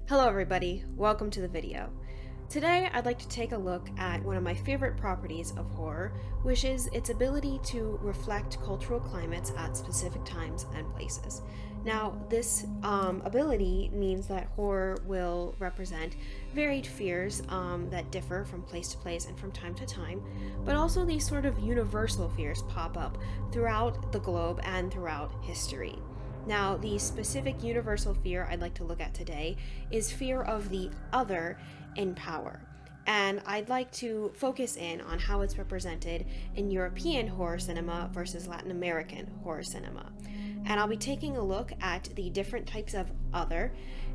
Hello everybody, welcome to the video. Today I'd like to take a look at one of my favorite properties of horror, which is its ability to reflect cultural climates at specific times and places. Now, this ability means that horror will represent varied fears that differ from place to place and from time to time, but also these sort of universal fears pop up throughout the globe and throughout history. Now, the specific universal fear I'd like to look at today is fear of the other in power. And I'd like to focus in on how it's represented in European horror cinema versus Latin American horror cinema. And I'll be taking a look at the different types of other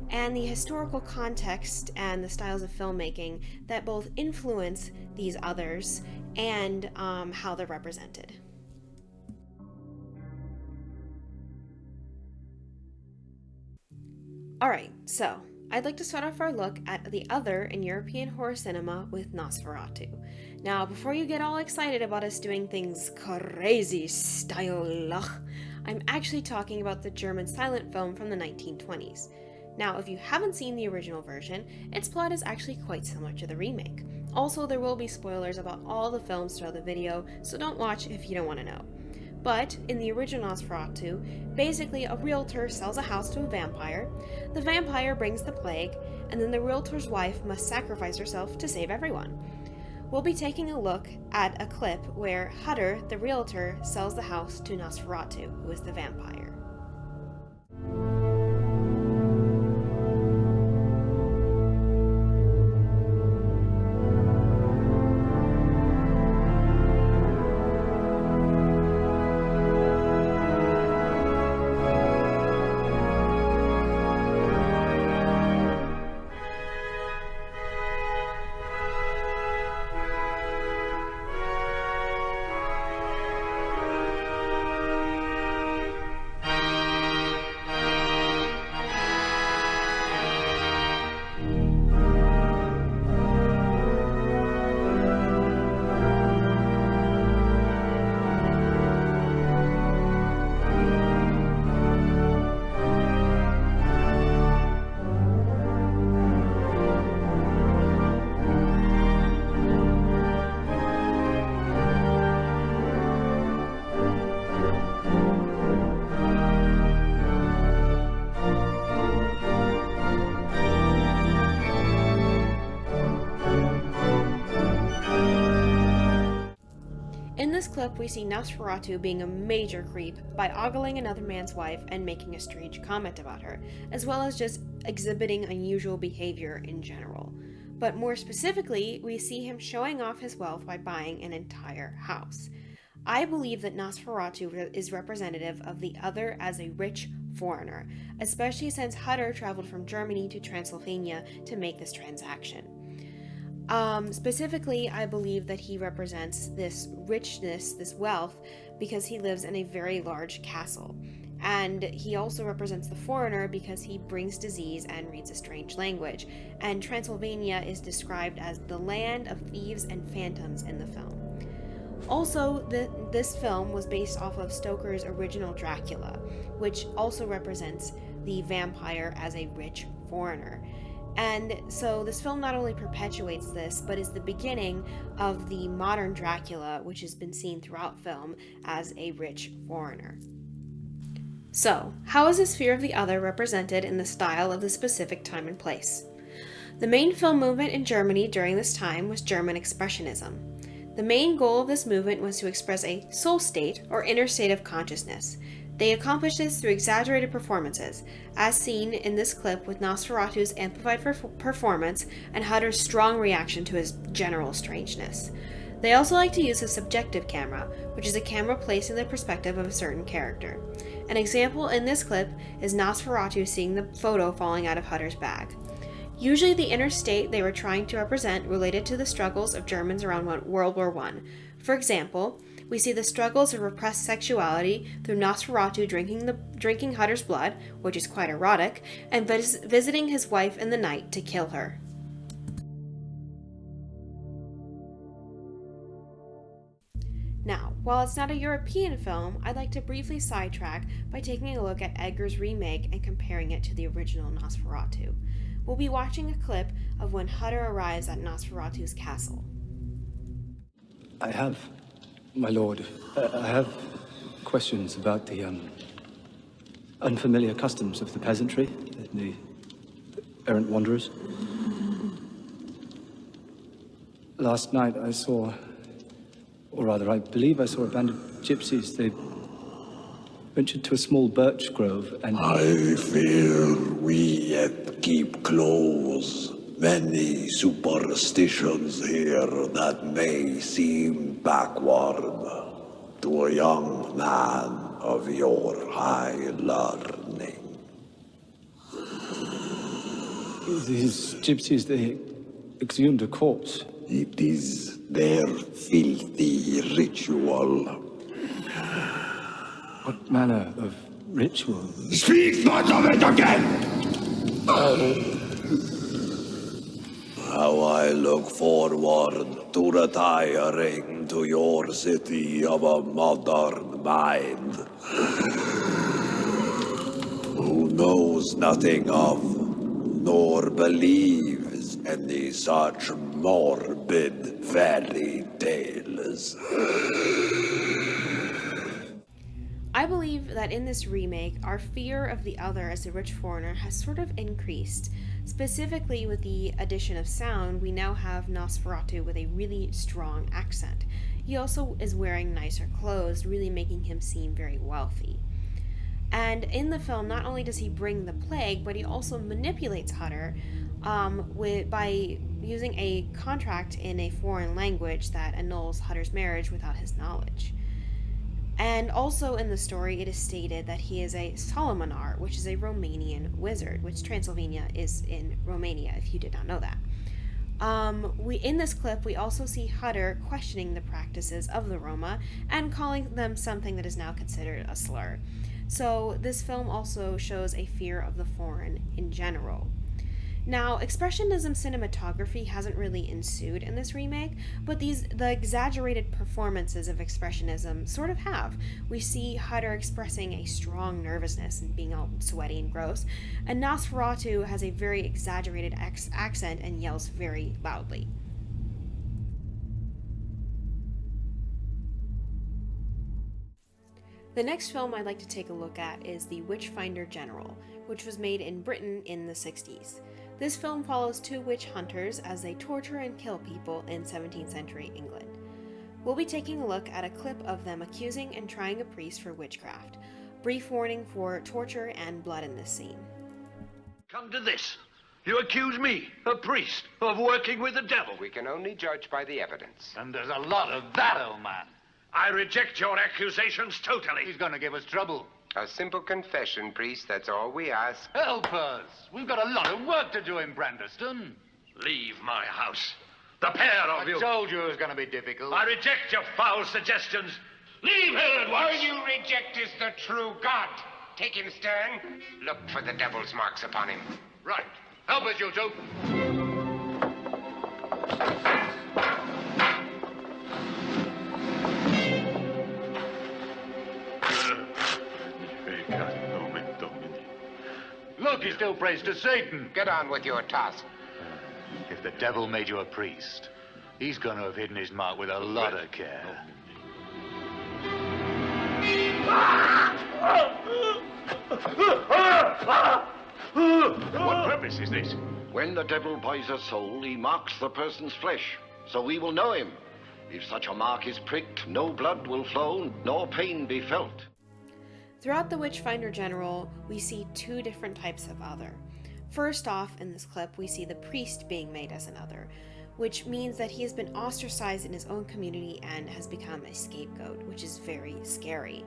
and the historical context and the styles of filmmaking that both influence these others and how they're represented. Alright, so I'd like to start off our look at the other in European horror cinema with Nosferatu. Now, before you get all excited about us doing things crazy style, I'm actually talking about the German silent film from the 1920s. Now, if you haven't seen the original version, its plot is actually quite similar to the remake. Also, there will be spoilers about all the films throughout the video, so don't watch if you don't want to know. But in the original Nosferatu, basically a realtor sells a house to a vampire, the vampire brings the plague, and then the realtor's wife must sacrifice herself to save everyone. We'll be taking a look at a clip where Hutter, the realtor, sells the house to Nosferatu, who is the vampire. In this clip, we see Nosferatu being a major creep by ogling another man's wife and making a strange comment about her, as well as just exhibiting unusual behavior in general. But more specifically, we see him showing off his wealth by buying an entire house. I believe that Nosferatu is representative of the other as a rich foreigner, especially since Hutter traveled from Germany to Transylvania to make this transaction. Specifically, I believe that he represents this richness, this wealth, because he lives in a very large castle. And he also represents the foreigner because he brings disease and reads a strange language. And Transylvania is described as the land of thieves and phantoms in the film. Also, this film was based off of Stoker's original Dracula, which also represents the vampire as a rich foreigner. And so this film not only perpetuates this, but is the beginning of the modern Dracula, which has been seen throughout film as a rich foreigner. So, how is this fear of the other represented in the style of the specific time and place? The main film movement in Germany during this time was German Expressionism. The main goal of this movement was to express a soul state or inner state of consciousness. They accomplished this through exaggerated performances, as seen in this clip with Nosferatu's amplified performance and Hutter's strong reaction to his general strangeness. They also like to use a subjective camera, which is a camera placed in the perspective of a certain character. An example in this clip is Nosferatu seeing the photo falling out of Hutter's bag. Usually the inner state they were trying to represent related to the struggles of Germans around World War I. For example, we see the struggles of repressed sexuality through Nosferatu drinking Hutter's blood, which is quite erotic, and visiting his wife in the night to kill her. Now, While it's not a European film, I'd like to briefly sidetrack by taking a look at Edgar's remake and comparing it to the original Nosferatu. We'll be watching a clip of when Hutter arrives at Nosferatu's castle. I have, my lord. I have questions about the unfamiliar customs of the peasantry, the errant wanderers. Last night I saw, or rather I believe I saw a band of gypsies. They ventured to a small birch grove and... I fear we yet keep close many superstitions here that may seem backward to a young man of your high learning. These gypsies, they exhumed a corpse. It is their filthy ritual. What manner of ritual? Speak not of it again! How I look forward to retiring to your city of a modern mind, who knows nothing of, nor believes any such morbid fairy tales. I believe that in this remake, our fear of the other as a rich foreigner has sort of increased. Specifically, with the addition of sound, we now have Nosferatu with a really strong accent. He also is wearing nicer clothes, really making him seem very wealthy. And in the film, not only does he bring the plague, but he also manipulates Hutter by using a contract in a foreign language that annuls Hutter's marriage without his knowledge. And also in the story, it is stated that he is a Solomonar, which is a Romanian wizard, which Transylvania is in Romania, if you did not know that. In this clip, we also see Hutter questioning the practices of the Roma and calling them something that is now considered a slur. So this film also shows a fear of the foreign in general. Now, Expressionism cinematography hasn't really ensued in this remake, but the exaggerated performances of Expressionism sort of have. We see Hutter expressing a strong nervousness and being all sweaty and gross, and Nosferatu has a very exaggerated accent and yells very loudly. The next film I'd like to take a look at is The Witchfinder General, which was made in Britain in the 60s. This film follows two witch hunters as they torture and kill people in 17th century England. We'll be taking a look at a clip of them accusing and trying a priest for witchcraft. Brief warning for torture and blood in this scene. Come to this. You accuse me, a priest, of working with the devil. We can only judge by the evidence. And there's a lot of that, old man. I reject your accusations totally. He's gonna give us trouble. A simple confession, priest, that's all we ask. Help us. We've got a lot of work to do in Brandeston. Leave my house. The pair of you. I told you it was gonna be difficult. I reject your foul suggestions. Leave here at once. All you reject is the true God. Take him, Stern. Look for the devil's marks upon him. Right. Help us, you two. Look, he still prays to Satan. Get on with your task. If the devil made you a priest, he's gonna have hidden his mark with a lot of care. What purpose is this? When the devil buys a soul, he marks the person's flesh, so we will know him. If such a mark is pricked, no blood will flow, nor pain be felt. Throughout The Witchfinder General, we see two different types of other. First off, in this clip, we see the priest being made as an other, which means that he has been ostracized in his own community and has become a scapegoat, which is very scary.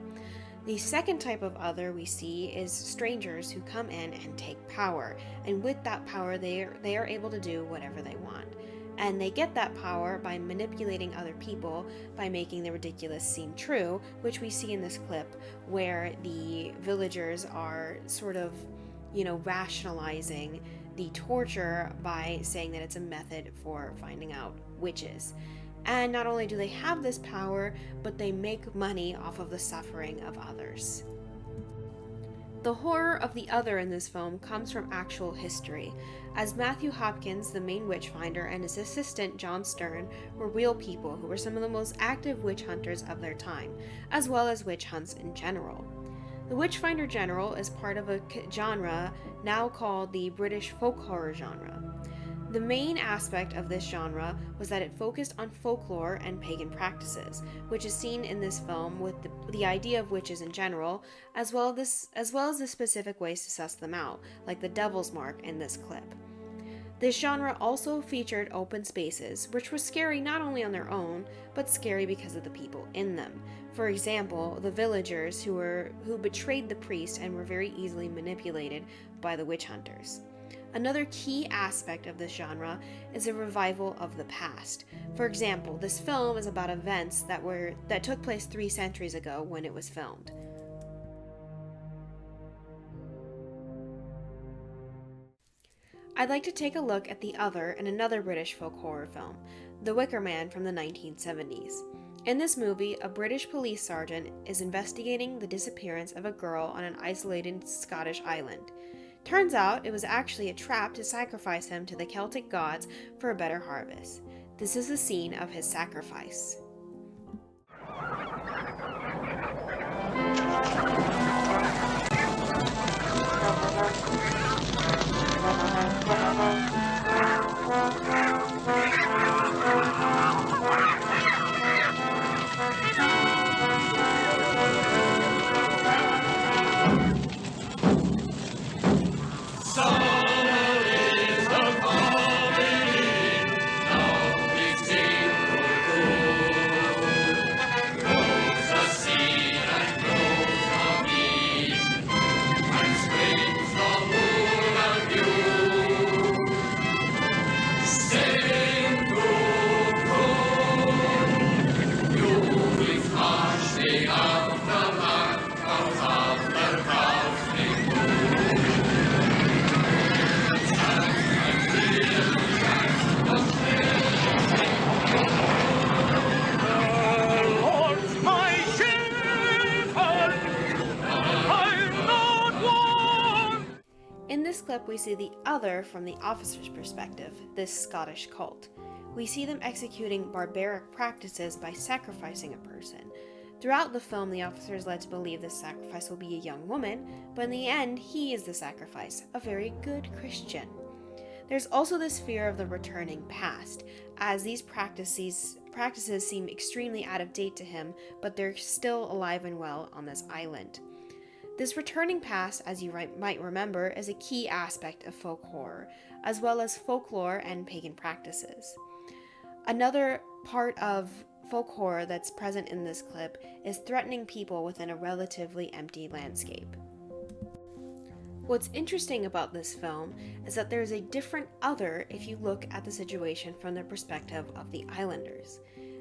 The second type of other we see is strangers who come in and take power, and with that power they are able to do whatever they want. And they get that power by manipulating other people, by making the ridiculous seem true, which we see in this clip where the villagers are sort of, rationalizing the torture by saying that it's a method for finding out witches. And not only do they have this power, but they make money off of the suffering of others. The horror of the other in this film comes from actual history, as Matthew Hopkins, the main witch finder, and his assistant John Stern were real people who were some of the most active witch hunters of their time, as well as witch hunts in general. The Witchfinder General is part of a genre now called the British folk horror genre. The main aspect of this genre was that it focused on folklore and pagan practices, which is seen in this film with the idea of witches in general, as well as the specific ways to suss them out, like the devil's mark in this clip. This genre also featured open spaces, which were scary not only on their own, but scary because of the people in them. For example, the villagers who betrayed the priest and were very easily manipulated by the witch hunters. Another key aspect of this genre is a revival of the past. For example, this film is about events that took place 3 centuries ago when it was filmed. I'd like to take a look at The Other in another British folk horror film, The Wicker Man from the 1970s. In this movie, a British police sergeant is investigating the disappearance of a girl on an isolated Scottish island. Turns out it was actually a trap to sacrifice him to the Celtic gods for a better harvest. This is the scene of his sacrifice. In this clip, we see the other from the officer's perspective, this Scottish cult. We see them executing barbaric practices by sacrificing a person. Throughout the film, the officer is led to believe this sacrifice will be a young woman, but in the end, he is the sacrifice, a very good Christian. There's also this fear of the returning past, as these practices seem extremely out of date to him, but they're still alive and well on this island. This returning past, as you might remember, is a key aspect of folk horror, as well as folklore and pagan practices. Another part of folk horror that's present in this clip is threatening people within a relatively empty landscape. What's interesting about this film is that there's a different other if you look at the situation from the perspective of the islanders.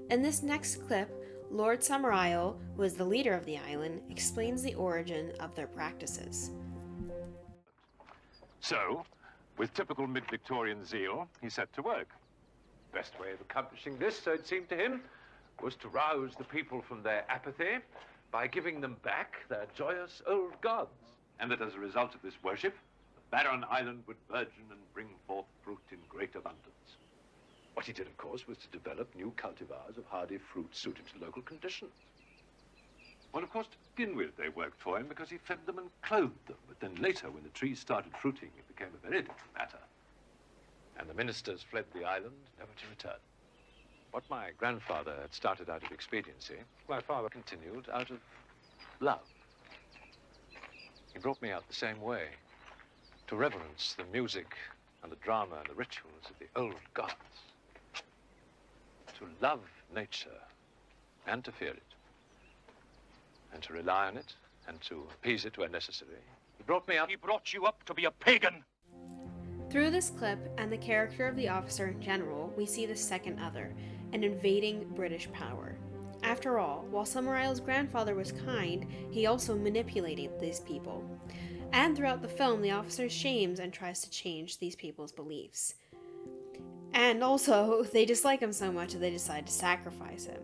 In this next clip, Lord Summerisle, who is the leader of the island, explains the origin of their practices. So, with typical mid-Victorian zeal, he set to work. Best way of accomplishing this, so it seemed to him, was to rouse the people from their apathy by giving them back their joyous old gods. And that as a result of this worship, the barren island would burgeon and bring forth fruit in great abundance. What he did, of course, was to develop new cultivars of hardy fruit suited to local conditions. Well, of course, to begin with, they worked for him because he fed them and clothed them. But then later, when the trees started fruiting, it became a very different matter. And the ministers fled the island, never to return. What my grandfather had started out of expediency, my father continued out of love. He brought me out the same way, to reverence the music and the drama and the rituals of the old gods. To love nature and to fear it, and to rely on it and to appease it where necessary. He brought me up. He brought you up to be a pagan. Through this clip and the character of the officer in general, we see the second other, an invading British power. After all, while Summerisle's grandfather was kind, he also manipulated these people. And throughout the film, the officer shames and tries to change these people's beliefs. And also, they dislike him so much that they decide to sacrifice him.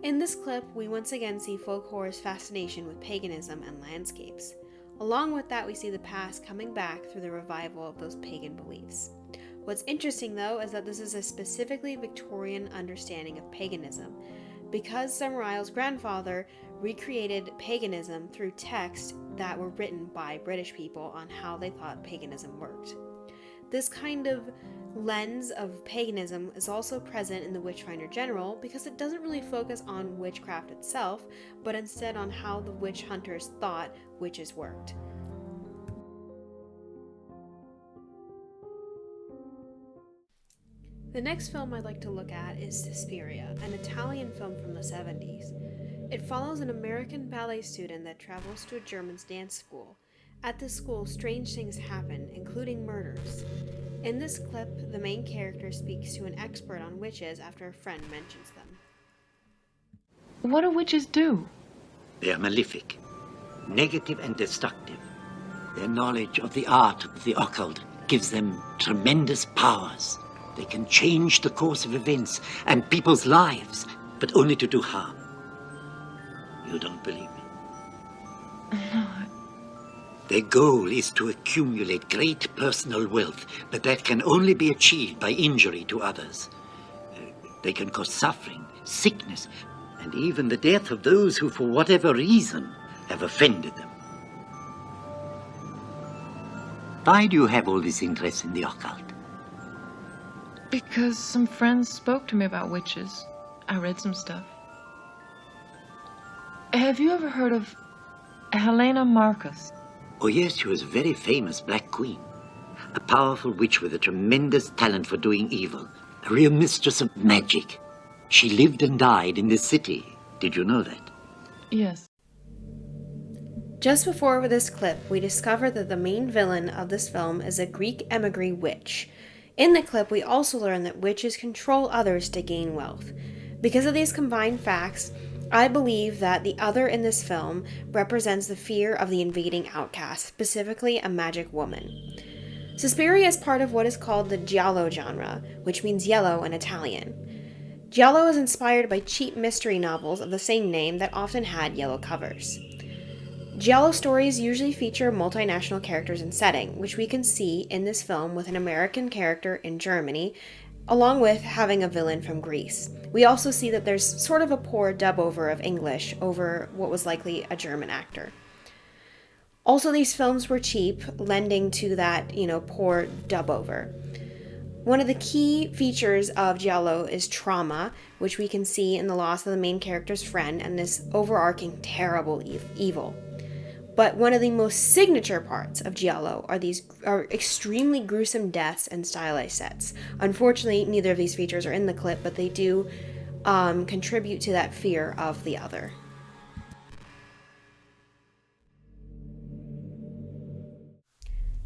In this clip, we once again see folk horror's fascination with paganism and landscapes. Along with that, we see the past coming back through the revival of those pagan beliefs. What's interesting, though, is that this is a specifically Victorian understanding of paganism, because Summerisle's grandfather recreated paganism through texts that were written by British people on how they thought paganism worked. This kind of lens of paganism is also present in the Witchfinder General because it doesn't really focus on witchcraft itself, but instead on how the witch hunters thought witches worked. The next film I'd like to look at is Suspiria, an Italian film from the 70s. It follows an American ballet student that travels to a German dance school. At this school, strange things happen, including murders. In this clip, the main character speaks to an expert on witches after a friend mentions them. What do witches do? They are malefic, negative and destructive. Their knowledge of the art of the occult gives them tremendous powers. They can change the course of events and people's lives, but only to do harm. You don't believe me? No. Their goal is to accumulate great personal wealth, but that can only be achieved by injury to others. They can cause suffering, sickness, and even the death of those who, for whatever reason, have offended them. Why do you have all this interest in the occult? Because some friends spoke to me about witches. I read some stuff. Have you ever heard of Helena Marcos? Oh yes, she was a very famous Black Queen. A powerful witch with a tremendous talent for doing evil. A real mistress of magic. She lived and died in this city. Did you know that? Yes. Just before this clip, we discover that the main villain of this film is a Greek emigre witch. In the clip, we also learn that witches control others to gain wealth. Because of these combined facts, I believe that the other in this film represents the fear of the invading outcast, specifically a magic woman. Suspiria is part of what is called the giallo genre, which means yellow in Italian. Giallo is inspired by cheap mystery novels of the same name that often had yellow covers. Giallo stories usually feature multinational characters and setting, which we can see in this film with an American character in Germany, along with having a villain from Greece. We also see that there's sort of a poor dub-over of English over what was likely a German actor. Also, these films were cheap, lending to that, poor dub-over. One of the key features of giallo is trauma, which we can see in the loss of the main character's friend and this overarching terrible evil. But one of the most signature parts of giallo are extremely gruesome deaths and stylized sets. Unfortunately, neither of these features are in the clip, but they do contribute to that fear of the other.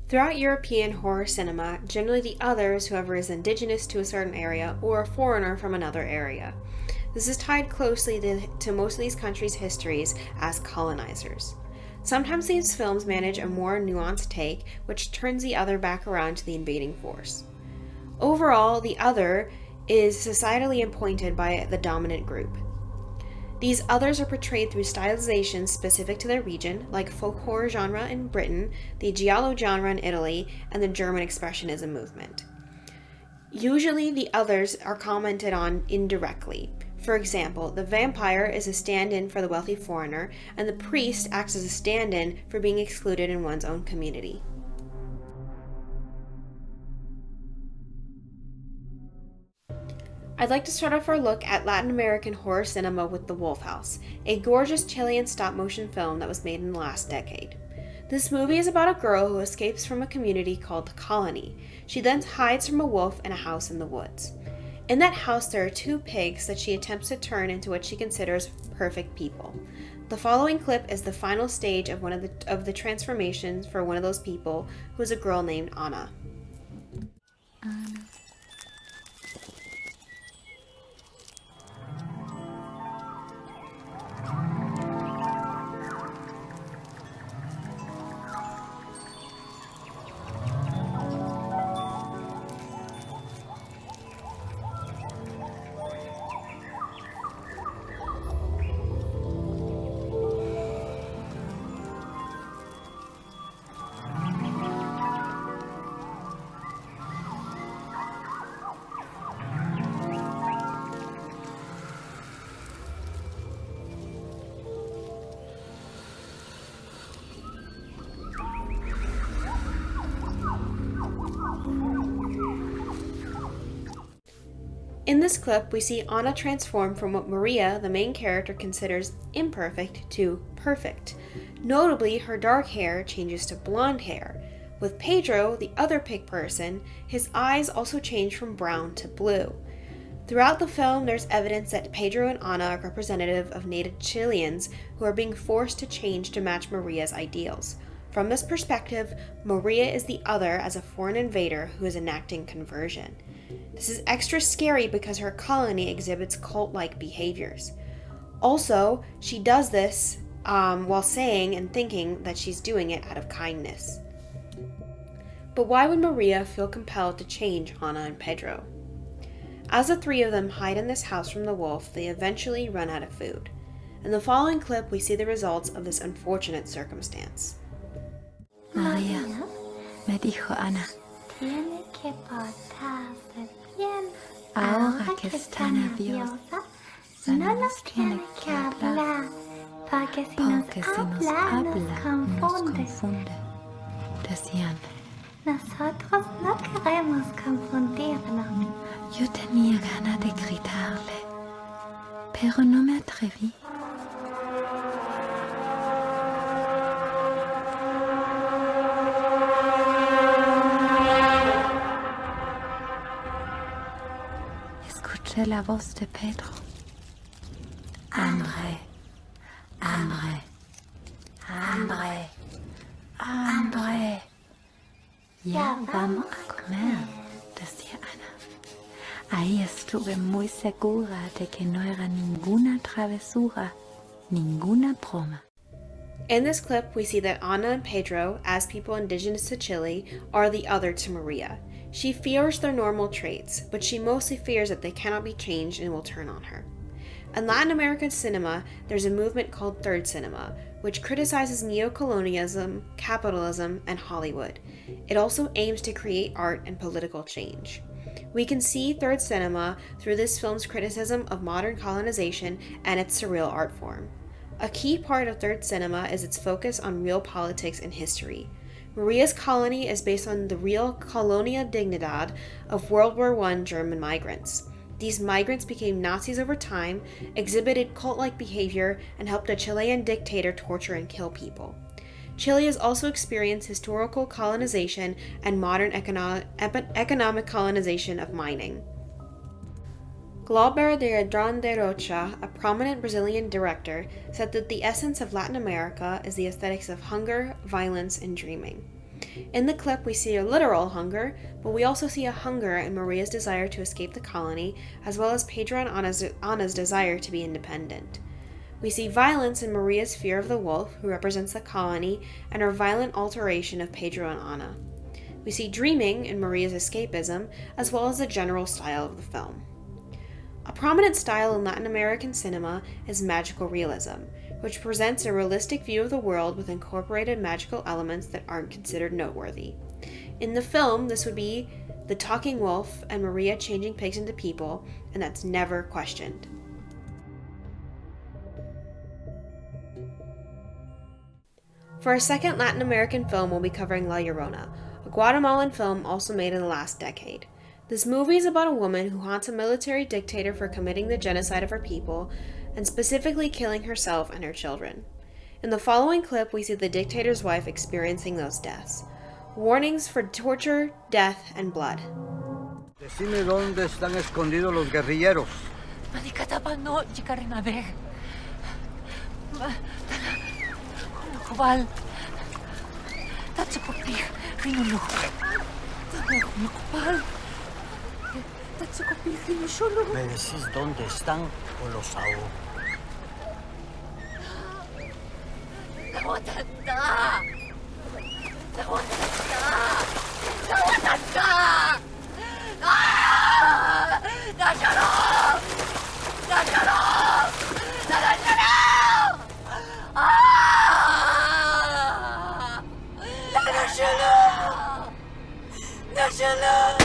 Throughout European horror cinema, generally the other is whoever is indigenous to a certain area or a foreigner from another area. This is tied closely to most of these countries' histories as colonizers. Sometimes these films manage a more nuanced take, which turns the other back around to the invading force. Overall, the other is societally appointed by the dominant group. These others are portrayed through stylizations specific to their region, like folk horror genre in Britain, the giallo genre in Italy, and the German Expressionism movement. Usually, the others are commented on indirectly. For example, the vampire is a stand-in for the wealthy foreigner, and the priest acts as a stand-in for being excluded in one's own community. I'd like to start off our look at Latin American horror cinema with The Wolf House, a gorgeous Chilean stop-motion film that was made in the last decade. This movie is about a girl who escapes from a community called the Colony. She then hides from a wolf in a house in the woods. In that house, there are two pigs that she attempts to turn into what she considers perfect people. The following clip is the final stage of one of the transformations for one of those people, who is a girl named Anna. In this clip, we see Anna transform from what Maria, the main character, considers imperfect to perfect. Notably, her dark hair changes to blonde hair. With Pedro, the other pig person, his eyes also change from brown to blue. Throughout the film, there's evidence that Pedro and Anna are representative of native Chileans who are being forced to change to match Maria's ideals. From this perspective, Maria is the other as a foreign invader who is enacting conversion. This is extra scary because her colony exhibits cult-like behaviors. Also, she does this while saying and thinking that she's doing it out of kindness. But why would Maria feel compelled to change Anna and Pedro? As the three of them hide in this house from the wolf, they eventually run out of food. In the following clip, we see the results of this unfortunate circumstance. Maria, me dijo Ana, ahora que está nerviosa, no nos tiene que hablar, porque si nos habla, nos confunde. Decían, nosotros no queremos confundirnos. Yo tenía ganas de gritarle, pero no me atreví. Escuché la voz de Pedro. Hambre, hambre, hambre, hambre. Ya vamos a comer, decía Ana. Ahí estuve muy segura de que no era ninguna travesura, ninguna broma. In this clip, we see that Anna and Pedro, as people indigenous to Chile, are the other to Maria. She fears their normal traits, but she mostly fears that they cannot be changed and will turn on her. In Latin American cinema, there's a movement called Third Cinema, which criticizes neocolonialism, capitalism, and Hollywood. It also aims to create art and political change. We can see Third Cinema through this film's criticism of modern colonization and its surreal art form. A key part of Third Cinema is its focus on real politics and history. Maria's colony is based on the real Colonia Dignidad of World War I German migrants. These migrants became Nazis over time, exhibited cult-like behavior, and helped a Chilean dictator torture and kill people. Chile has also experienced historical colonization and modern economic colonization of mining. Glauber de Adrán de Rocha, a prominent Brazilian director, said that the essence of Latin America is the aesthetics of hunger, violence, and dreaming. In the clip, we see a literal hunger, but we also see a hunger in Maria's desire to escape the colony, as well as Pedro and Anna's desire to be independent. We see violence in Maria's fear of the wolf, who represents the colony, and her violent alteration of Pedro and Anna. We see dreaming in Maria's escapism, as well as the general style of the film. A prominent style in Latin American cinema is magical realism, which presents a realistic view of the world with incorporated magical elements that aren't considered noteworthy. In the film, this would be the talking wolf and Maria changing pigs into people, and that's never questioned. For our second Latin American film, we'll be covering La Llorona, a Guatemalan film also made in the last decade. This movie is about a woman who haunts a military dictator for committing the genocide of her people, and specifically killing herself and her children. In the following clip, we see the dictator's wife experiencing those deaths. Warnings for torture, death, and blood. Decime dónde están escondidos los guerrilleros. Manikatapa no llegaron a ver. Kowal. Tatsukopi, Rinulo. Kowal. Tatsukopi, Rinulo. ¿Me decís dónde están o los ahogo? Nawatanda! Nawatanda! Nawatanda! Ah! Nasharap! Nasharap! Nasharap! Ah! Nasharap! Nasharap!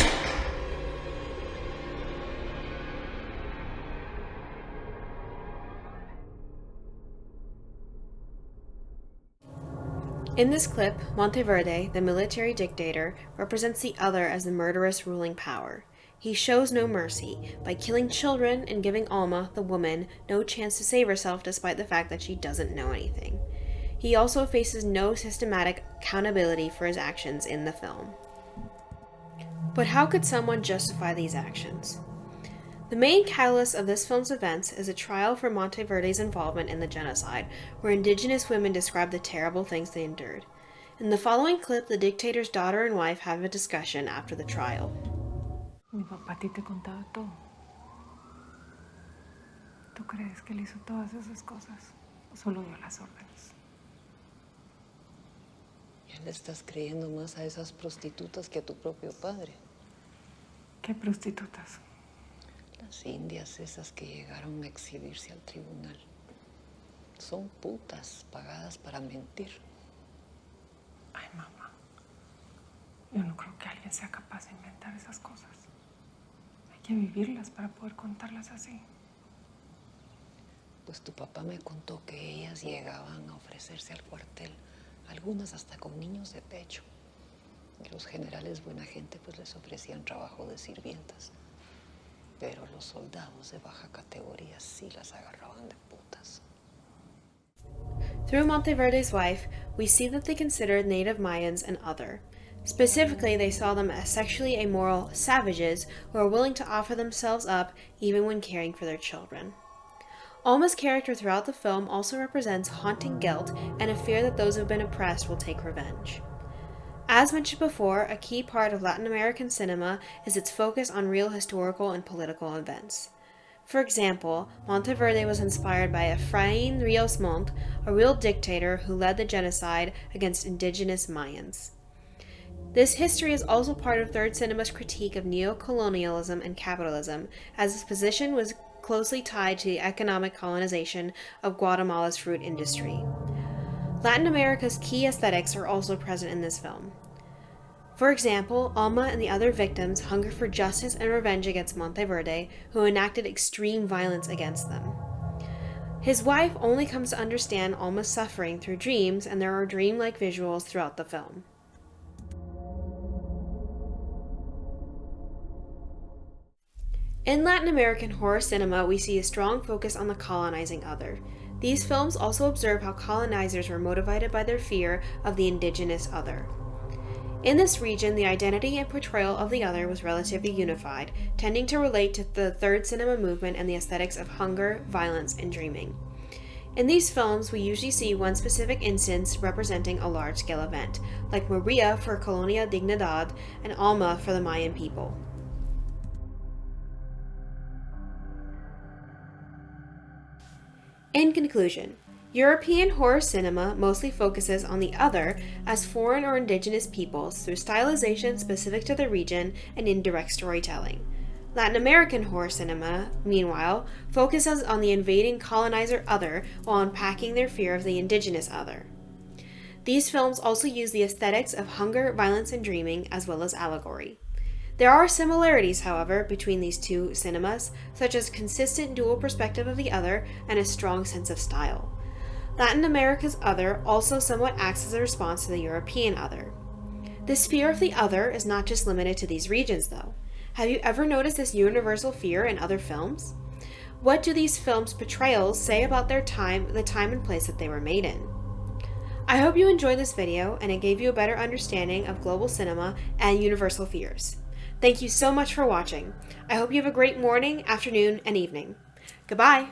In this clip, Monteverde, the military dictator, represents the other as the murderous ruling power. he shows no mercy by killing children and giving Alma, the woman, no chance to save herself despite the fact that she doesn't know anything. He also faces no systematic accountability for his actions in the film. But how could someone justify these actions? The main catalyst of this film's events is a trial for Monteverde's involvement in the genocide, where indigenous women describe the terrible things they endured. In the following clip, the dictator's daughter and wife have a discussion after the trial. Mi papá a ti te contaba todo. ¿Tú crees que él hizo todas esas cosas o solo dio las órdenes? Ya le estás creyendo más a esas prostitutas que a tu propio padre. ¿Qué prostitutas? Las indias esas que llegaron a exhibirse al tribunal. Son putas pagadas para mentir. Ay, mamá. Yo no creo que alguien sea capaz de inventar esas cosas. Hay que vivirlas para poder contarlas así. Pues tu papá me contó que ellas llegaban a ofrecerse al cuartel, algunas hasta con niños de pecho. Y los generales buena gente pues les ofrecían trabajo de sirvientas. Pero los soldados de baja categoría sí las agarraban de putas. Through Monteverde's wife, we see that they considered native Mayans an other. Specifically, they saw them as sexually amoral savages who are willing to offer themselves up even when caring for their children. Alma's character throughout the film also represents haunting guilt and a fear that those who have been oppressed will take revenge. As mentioned before, a key part of Latin American cinema is its focus on real historical and political events. For example, Monteverde was inspired by Efraín Ríos Montt, a real dictator who led the genocide against indigenous Mayans. This history is also part of Third Cinema's critique of neo-colonialism and capitalism, as its position was closely tied to the economic colonization of Guatemala's fruit industry. Latin America's key aesthetics are also present in this film. For example, Alma and the other victims hunger for justice and revenge against Monteverde, who enacted extreme violence against them. His wife only comes to understand Alma's suffering through dreams, and there are dreamlike visuals throughout the film. In Latin American horror cinema, we see a strong focus on the colonizing other. These films also observe how colonizers were motivated by their fear of the indigenous other. In this region, the identity and portrayal of the other was relatively unified, tending to relate to the Third Cinema movement and the aesthetics of hunger, violence, and dreaming. In these films, we usually see one specific instance representing a large-scale event, like Maria for Colonia Dignidad and Alma for the Mayan people. In conclusion, European horror cinema mostly focuses on the other as foreign or indigenous peoples through stylization specific to the region and indirect storytelling. Latin American horror cinema, meanwhile, focuses on the invading colonizer other while unpacking their fear of the indigenous other. These films also use the aesthetics of hunger, violence, and dreaming, as well as allegory. There are similarities, however, between these two cinemas, such as consistent dual perspective of the other and a strong sense of style. Latin America's other also somewhat acts as a response to the European other. This fear of the other is not just limited to these regions, though. Have you ever noticed this universal fear in other films? What do these films' portrayals say about their time, the time and place that they were made in? I hope you enjoyed this video and it gave you a better understanding of global cinema and universal fears. Thank you so much for watching. I hope you have a great morning, afternoon, and evening. Goodbye!